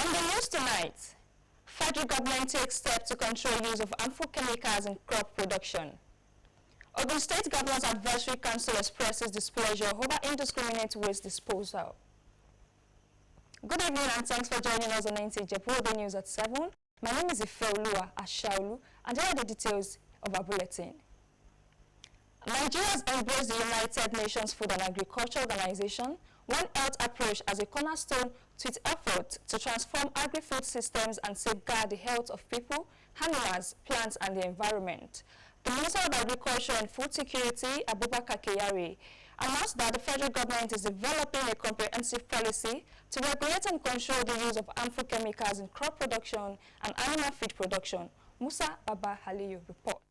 On the news tonight, federal government takes steps to control use of harmful chemicals in crop production. Ogun State Governor's Advisory Council expresses displeasure over indiscriminate waste disposal. Good evening and thanks for joining us on Nta Ijebu Ode News at 7. My name is Ifeoluwa Ashaolu and here are the details of our bulletin. Nigeria has embraced the United Nations Food and Agriculture Organization One Health approach as a cornerstone to its effort to transform agri-food systems and safeguard the health of people, animals, plants and the environment. The Minister of Agriculture and Food Security, Abubakar Kyari, announced that the federal government is developing a comprehensive policy to regulate and control the use of harmful chemicals in crop production and animal feed production. Musa Baba Haliyu reports.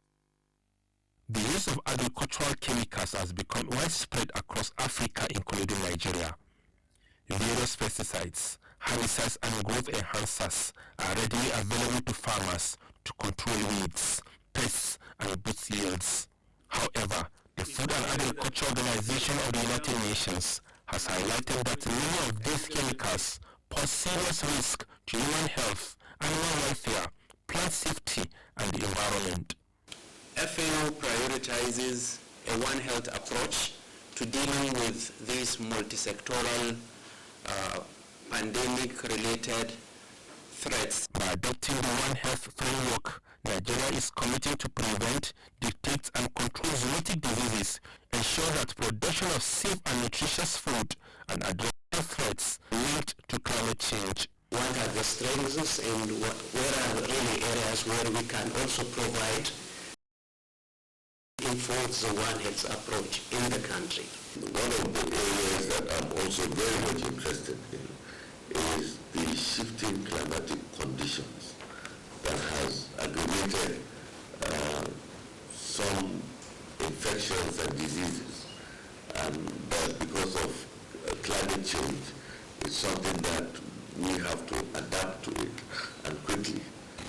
The use of agricultural chemicals has become widespread across Africa, including Nigeria. Various pesticides, herbicides and growth enhancers are readily available to farmers to control weeds, pests and boost yields. However, the Food and Agriculture Organization of the United Nations has highlighted that many of these chemicals pose serious risk to human health, animal welfare, plant safety and the environment. FAO prioritizes a One Health approach to dealing with these multi-sectoral pandemic-related threats. By adopting the One Health framework, Nigeria is committed to prevent, detect and control zoonotic diseases, ensure that production of safe and nutritious food, and address threats linked to climate change. What are the strengths and where are really areas where we can also provide enforce the One Health approach in the country? One of the areas that I'm also very much interested in is the shifting climatic conditions that has aggravated some infections and diseases. And that because of climate change, it's something that we have to adapt to it and quickly.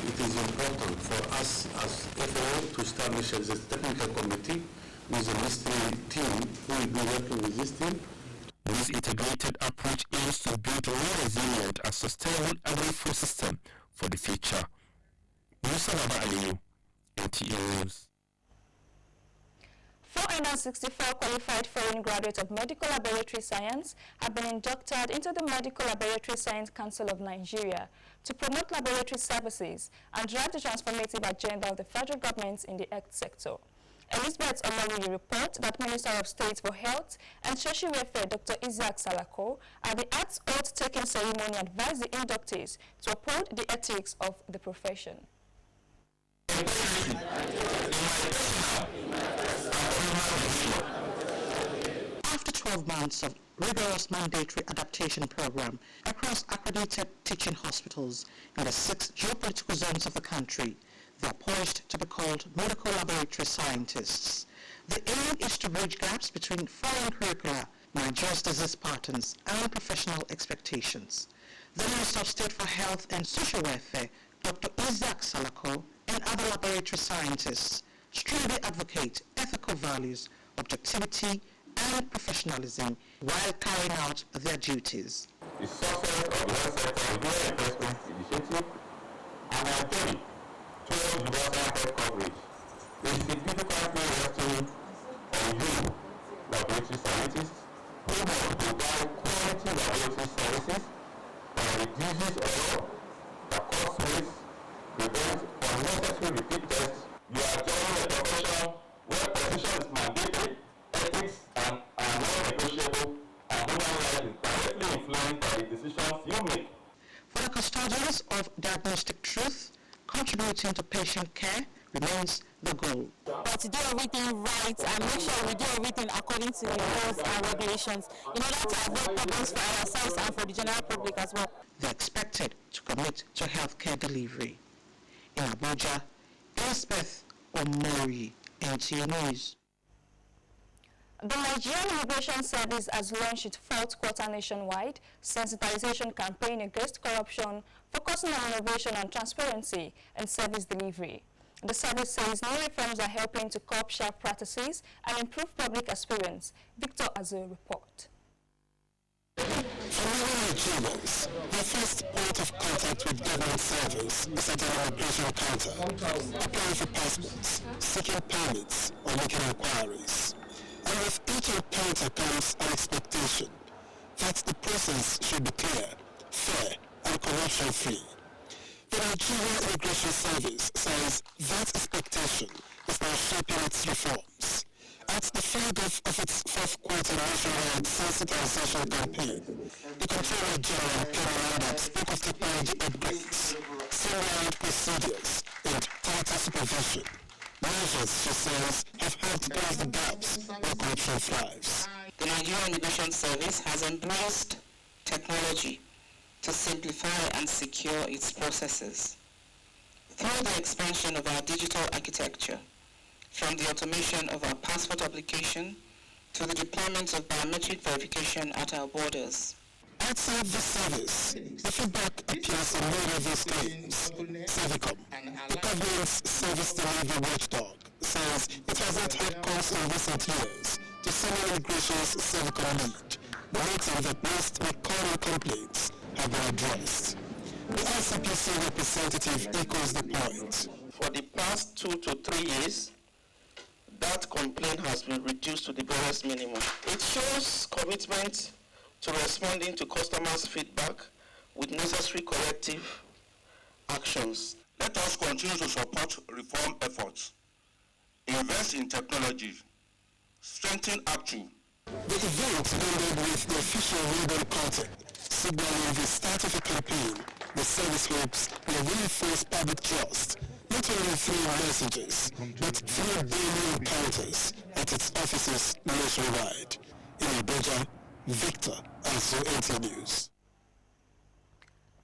It is important for us as FAO to establish a technical committee with a mystery team who will be working with this team. This integrated approach aims to build a more resilient and sustainable agri-food system for the future. Musa Baba Aliyu, NTA News. 464 qualified foreign graduates of medical laboratory science have been inducted into the Medical Laboratory Science Council of Nigeria to promote laboratory services and drive the transformative agenda of the federal government in the health sector. Elizabeth Omori reports that Minister of State for Health and Social Welfare Dr. Isaac Salako at the Acts oath-taking ceremony advised the inductees to uphold the ethics of the profession. After 12 months of rigorous mandatory adaptation program across accredited teaching hospitals in the 6 geopolitical zones of the country, they are poised to be called medical laboratory scientists. The aim is to bridge gaps between foreign curricula, Nigeria's disease patterns, and professional expectations. The Minister of State for Health and Social Welfare, Dr. Isaac Salako, and other laboratory scientists strongly advocate ethical values, objectivity, and professionalism while carrying out their duties. The success of the health sector is very investment initiative and our journey towards universal health coverage is significantly resting on you, laboratory scientists, who must provide quality laboratory services that reduces error, that cause waste, prevents unnecessary repeat tests. You are joining a profession where precision is mandated, ethics are non-negotiable, and human life is directly influenced by the decisions you make. For the custodians of diagnostic truth, contributing to patient care remains the goal. But to do everything right and make sure we do everything according to the rules and regulations in order to avoid problems for ourselves and for the general public as well. They're expected to commit to healthcare delivery. In Abuja, Elizabeth Omori, NTA News. The Nigerian Immigration Service has launched its 4th quarter nationwide sensitization campaign against corruption, focusing on innovation and transparency and service delivery. The service says new reforms are helping to curb sharp practices and improve public experience. Victor Azul report. For many Nigerians, the first point of contact with government servants is at an immigration counter, applying for passports, seeking permits, or making inquiries. And with each encounter comes an expectation that the process should be clear, fair, and corruption-free. The Nigerian Immigration Service says that expectation is now shaping its reforms. At the flag of its fourth quarter nationwide sensitization campaign, the Controller General Karen spoke of technology upgrades, streamlined procedures, and tighter supervision. Measures, she says, have helped close the gaps where corruption thrives. The Nigerian Immigration Service has embraced technology to simplify and secure its processes. Through the expansion of our digital architecture, from the automation of our passport application to the deployment of biometric verification at our borders. Outside the service, the feedback appears in many of these claims. Servicom, the government's service delivery watchdog, says it has not had calls in recent years to summon immigration's Servicom lead, noting that most recurring complaints have been addressed. The ICPC representative echoes the point. For the past 2 to 3 years, that complaint has been reduced to the barest minimum. It shows commitment to responding to customers' feedback with necessary corrective actions. Let us continue to support reform efforts, invest in technology, strengthen action. The event ended with the official ribbon cutting, signaling the start of a campaign. The service hopes will reinforce public trust, not only through messages, but through daily encounters at its offices nationwide. In Abuja, Victor, Azu, NT News.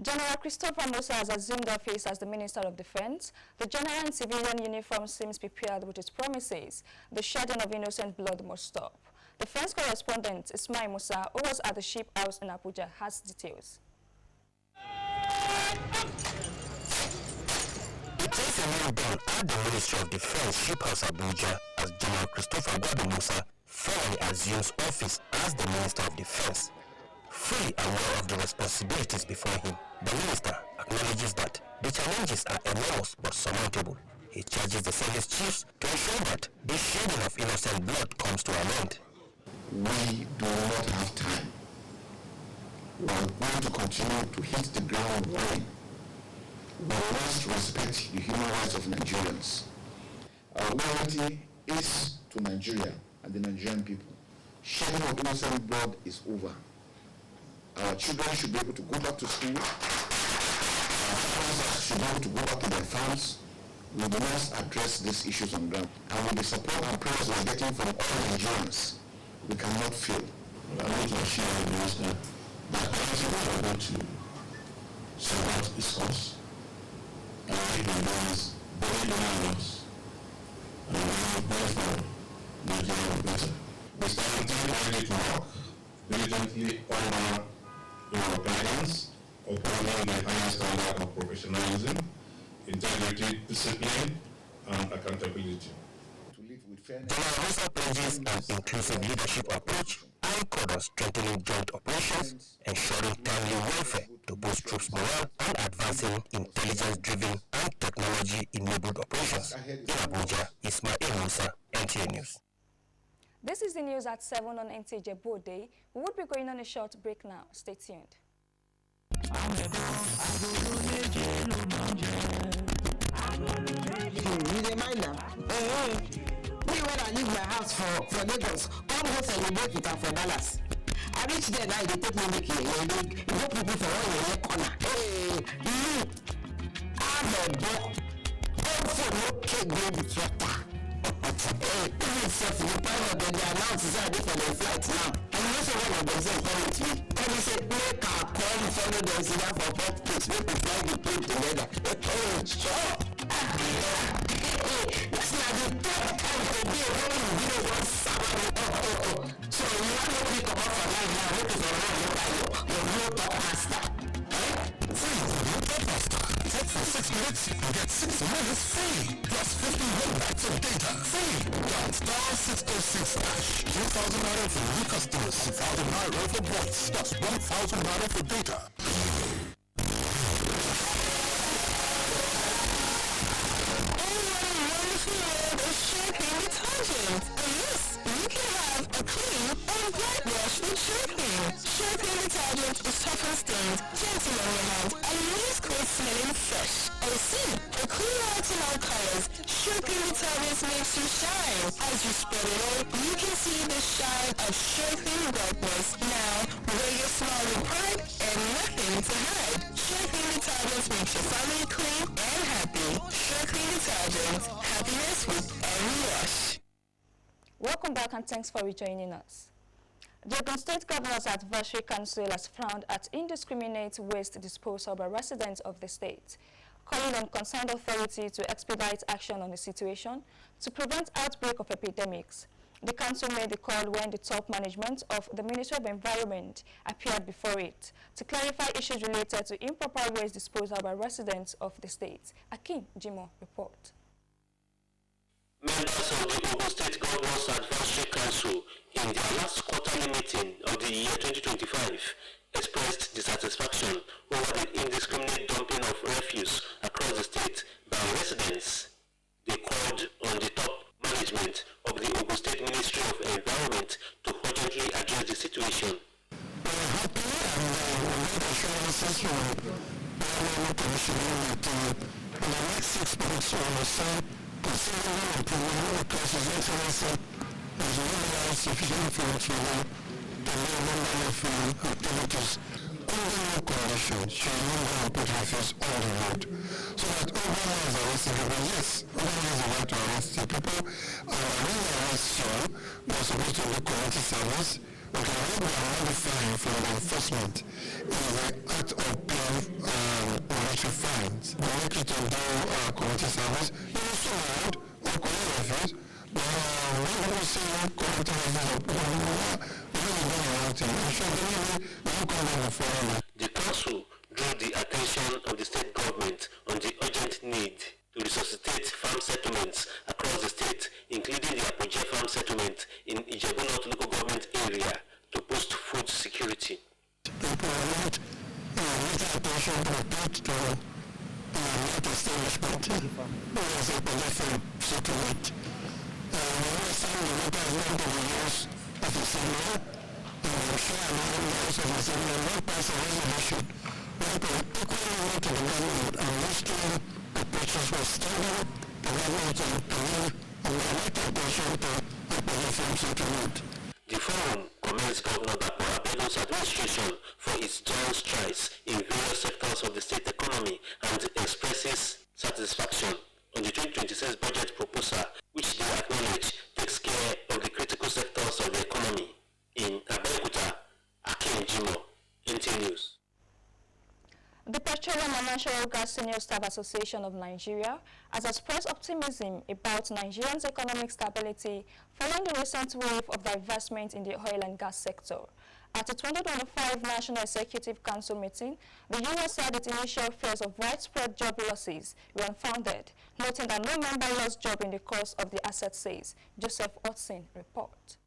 General Christopher Musa has assumed office as the Minister of Defense. The general and civilian uniform seems prepared with its promises. The shedding of innocent blood must stop. Defense correspondent Ismail Musa, who was at the ship house in Abuja, has details. It is a new dawn at the Ministry of Defense ship house Abuja as General Christopher Musa formally assumes office as the Minister of Defense. Fully aware of the responsibilities before him, the minister acknowledges that the challenges are enormous but surmountable. He charges the service chiefs to ensure that the shedding of innocent blood comes to an end. We do not have time. We are going to continue to hit the ground running. We must respect the human rights of Nigerians. Our loyalty is to Nigeria and the Nigerian people. Shedding of innocent blood is over. Our children should be able to go back to school. Our farmers should be able to go back to their farms. We must address these issues on ground. And with the support and prayers we are getting from all Nigerians, we cannot fail. I want to assure the minister that as we are going to support this cause, and I think there is very generous and we pray for Nigeria better. We stand ready to work diligently under your guidance, upholding the highest standard of professionalism, integrity, discipline, and accountability. General Musa pledges an inclusive leadership approach anchored on strengthening joint operations, ensuring timely welfare to boost troops' morale, and advancing intelligence-driven and technology-enabled operations. In Abuja, Ismail Musa, NTA News. This is the news at 7 on Nta Ijebu Ode. We would be going on a short break now. Stay tuned. Me when I leave my house for Lagos, come go celebrate with her for Dallas. I reach there now, they take me make you go people for all your corner. Hey, you, I'm a boy. Don't for no cake go with water. Hey, even self, the pilot that they announced is already for the flight now. And also one of them say come with me. Tell me say, make her come follow them sit down for port place, make we fly the plane together. Oh, sure. That's not the third time today when you give one salary. So you want to pick up for life now, what is your real talk master? See, you take pastor. Take for 6 minutes. minutes, you can get 60 minutes free, plus 50 megabytes of data free. Dial star 606 hash. 2,000 naira for new customers, 2,000 naira for voice, that's 1,000 naira for data. Sharpening detergent is tough on stains, gentle on your hands, and leaves clothes smelling fresh. And see, a clean out in all colors. Sharpening detergent makes you shine. As you spread it out, you can see the shine of sharpening brightness. Now, wear your smile with pride and nothing to hide. Sharpening detergent makes your family clean and happy. Sharpening detergent, happiness with every wash. Welcome back and thanks for rejoining us. The Ogun State Governor's Advisory Council has frowned at indiscriminate waste disposal by residents of the state, calling on concerned authority to expedite action on the situation to prevent outbreak of epidemics. The council made the call when the top management of the Ministry of Environment appeared before it to clarify issues related to improper waste disposal by residents of the state. Akin Jimo report. Members of the Ogun State Governor's Advisory Council in their last quarterly meeting of the year 2025 expressed dissatisfaction over the indiscriminate dumping of refuse across the state by residents. They called on the top management of the Ogun State Ministry of Environment to urgently address the situation. We are happy and assurances from the Environment Commission that in the next 6 months or so, considering improvement across His Excellency has mobilized sufficient funds for the number of activities under no condition should no one put refuse on the road. So that everyone is arrested people. Yes, everyone is about to arrest the people. And when they arrest you, they are supposed to do community service. Okay, what we are modifying from the enforcement is the act of paying monetary fines. We make it to do community service. You also road or community refuse. But when people say community refuse or the council drew the attention of the state government on the urgent need to resuscitate farm settlements across the state, including the Abuja farm settlement in Ijebu Ode local government area, to boost food security. Employment, attention to establishment as a political settlement. We understand the local government of the use of the settlement. I'm sure I'm not in the use of the settlement, not pass a resolution. We can equally work to the government and rescue the purchase for study, the government to the police, and the elected attention to the political settlement. The forum commends Governor Dr. Abedo's administration for its joint strides in various sectors of the state economy and expresses satisfaction on the 2026 budget proposal, which they acknowledge takes care of the critical sectors of the economy. In Abeokuta, Akin Jimo, Nta News. The Petroleum and Natural Gas Senior Staff Association of Nigeria has expressed optimism about Nigeria's economic stability following the recent wave of divestment in the oil and gas sector. At the 2025 National Executive Council meeting, the union said its initial fears of widespread job losses were unfounded, noting that no member lost job in the course of the asset sales. Joseph Otson report.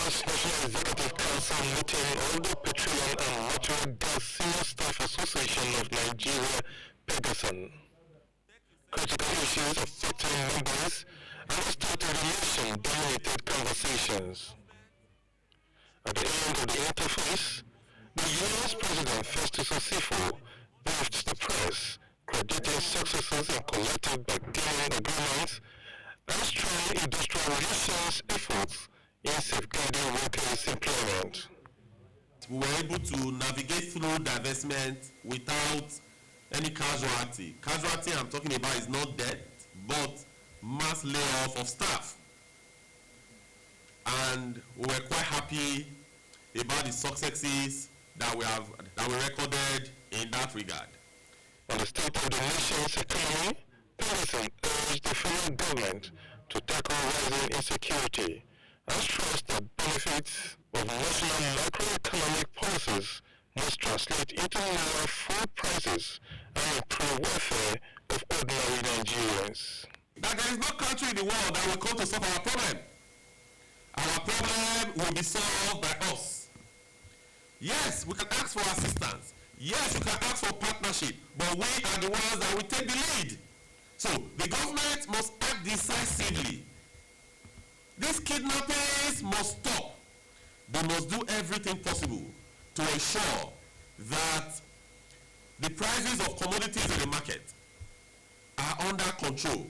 National Executive Council meeting of the Petroleum and Natural Gas Senior Staff Association of Nigeria, Pegason. Critical issues affecting members and state relation dominated conversations. At the end of the interface, the union's president, Festus Osifo, briefed the press, crediting successes in collective bargaining agreements and strong industrial relations efforts in safeguarding workers' employment. We were able to navigate through divestment without any casualty. Casualty I'm talking about is not death, but mass layoff of staff. And we were quite happy about the successes that we recorded in that regard. On the state of the nation's economy, Pegason urged the federal government to tackle rising insecurity and stressed the benefits of national macroeconomic policies must translate into lower food prices and improve welfare of ordinary Nigerians. That there is no country in the world that will come to solve our problem. Our problem will be solved by us. Yes, we can ask for assistance. Yes, we can ask for partnership, but we are the ones that will take the lead. So the government must act decisively. These kidnappings must stop. They must do everything possible to ensure that the prices of commodities in the market are under control.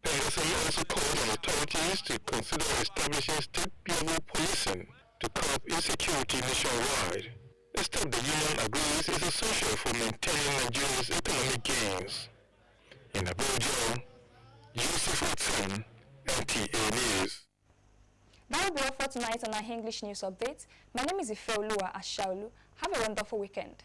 The SME also called on authorities to consider establishing state-level policing to curb insecurity nationwide. A step the union agrees is essential for maintaining Nigeria's economic gains. In Abuja, Yusuf Watson, NTA News. That will be all for tonight on our English News Update. My name is Ifeoluwa Ashaolu. Have a wonderful weekend.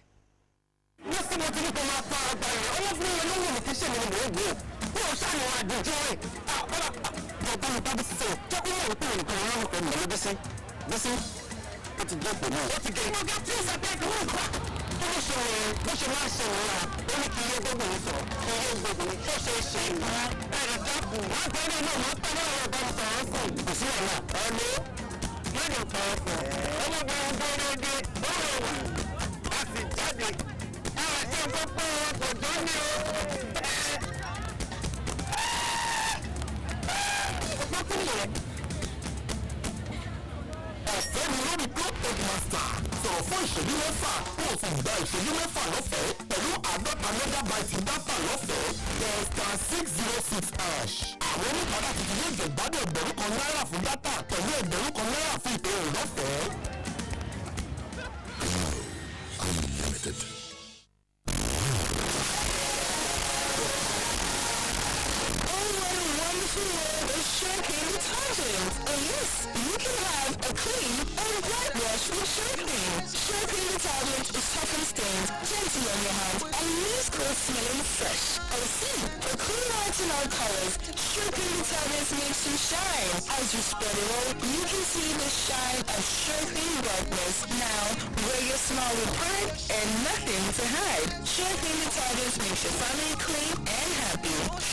As you spread it out, you can see the shine of Sure-Clean brightness. Now, wear your smile with pride and nothing to hide. Sure-Clean detergents makes your family clean and happy.